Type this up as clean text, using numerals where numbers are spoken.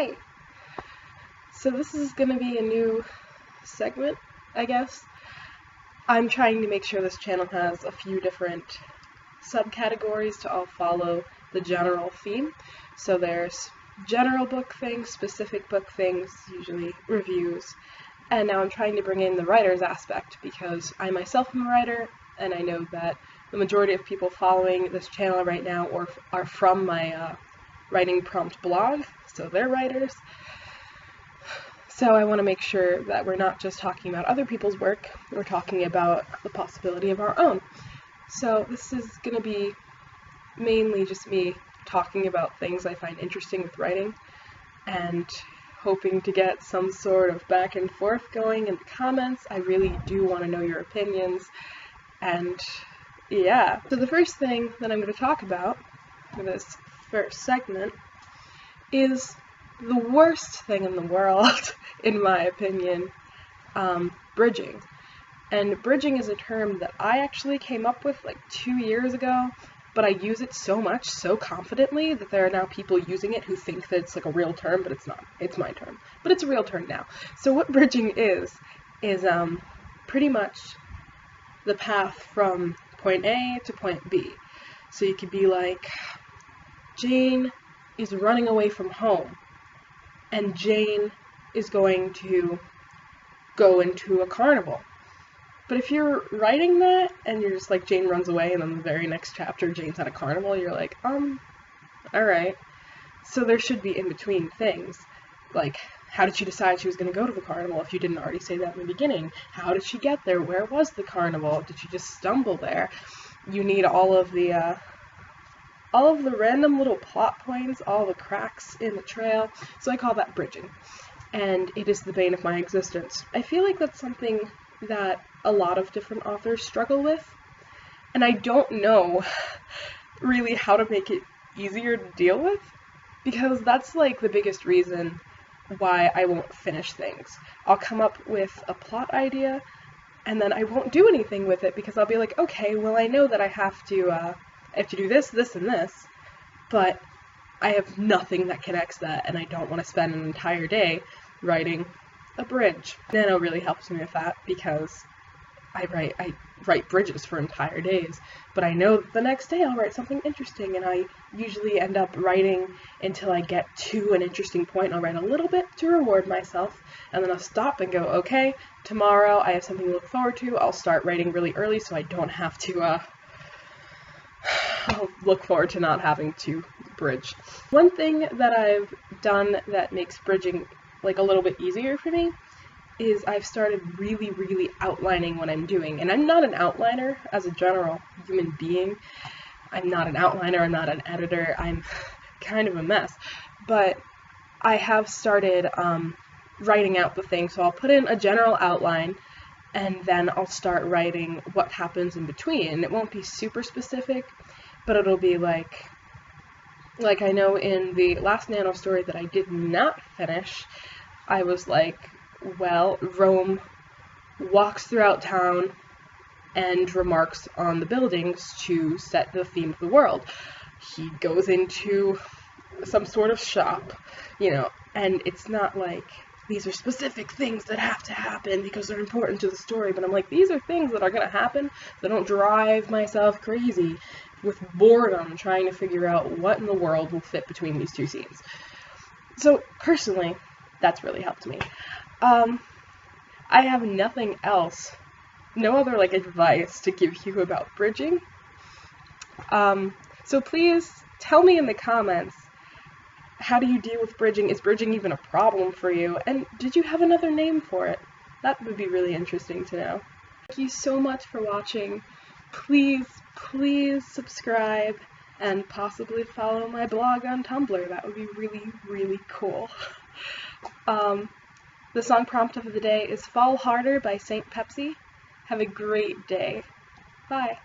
Hey, so this is going to be a new segment, I guess. I'm trying to make sure this channel has a few different subcategories to all follow the general theme. So there's general book things, specific book things, usually reviews, and now I'm trying to bring in the writer's aspect because I myself am a writer, and I know that the majority of people following this channel right now are from my writing prompt blog, so they're writers. So I want to make sure that we're not just talking about other people's work, we're talking about the possibility of our own. So this is going to be mainly just me talking about things I find interesting with writing and hoping to get some sort of back and forth going in the comments. I really do want to know your opinions, and yeah. So the first thing that I'm going to talk about for this first segment is the worst thing in the world, in my opinion, bridging. And bridging is a term that I actually came up with like 2 years ago, but I use it so much, so confidently, that there are now people using it who think that it's like a real term, but it's not. It's my term. But it's a real term now. So what bridging is pretty much the path from point A to point B. So you could be like, Jane is running away from home, and Jane is going to go into a carnival. But if you're writing that, and you're just like, Jane runs away, and then the very next chapter, Jane's at a carnival, you're like, alright. So there should be in-between things. Like, how did she decide she was going to go to the carnival if you didn't already say that in the beginning? How did she get there? Where was the carnival? Did she just stumble there? You need all of the random little plot points, all the cracks in the trail, so I call that bridging, and it is the bane of my existence. I feel like that's something that a lot of different authors struggle with, and I don't know really how to make it easier to deal with, because that's like the biggest reason why I won't finish things. I'll come up with a plot idea, and then I won't do anything with it, because I'll be like, okay, well, I know that I have to do this, this, and this, but I have nothing that connects that, and I don't want to spend an entire day writing a bridge. Nano really helps me with that, because I write bridges for entire days, but I know the next day I'll write something interesting, and I usually end up writing until I get to an interesting point. I'll write a little bit to reward myself, and then I'll stop and go, okay, tomorrow I have something to look forward to. I'll start writing really early so I don't have to I'll look forward to not having to bridge. One thing that I've done that makes bridging like a little bit easier for me is I've started really outlining what I'm doing. And I'm not an outliner as a general human being. I'm not an outliner, I'm not an editor, I'm kind of a mess. But I have started writing out the thing, so I'll put in a general outline, and then I'll start writing what happens in between. And it won't be super specific, but it'll be like I know in the last Nano story that I did not finish, I was like, well, Rome walks throughout town and remarks on the buildings to set the theme of the world. He goes into some sort of shop, and it's not like, these are specific things that have to happen because they're important to the story, but I'm like, these are things that are going to happen, so I don't drive myself crazy with boredom trying to figure out what in the world will fit between these two scenes. So, personally, that's really helped me. I have nothing else, no other, advice to give you about bridging. So please tell me in the comments, how do you deal with bridging? Is bridging even a problem for you? And did you have another name for it? That would be really interesting to know. Thank you so much for watching. Please subscribe and possibly follow my blog on Tumblr. That would be really cool. The song prompt of the day is Fall Harder by St. Pepsi. Have a great day. Bye.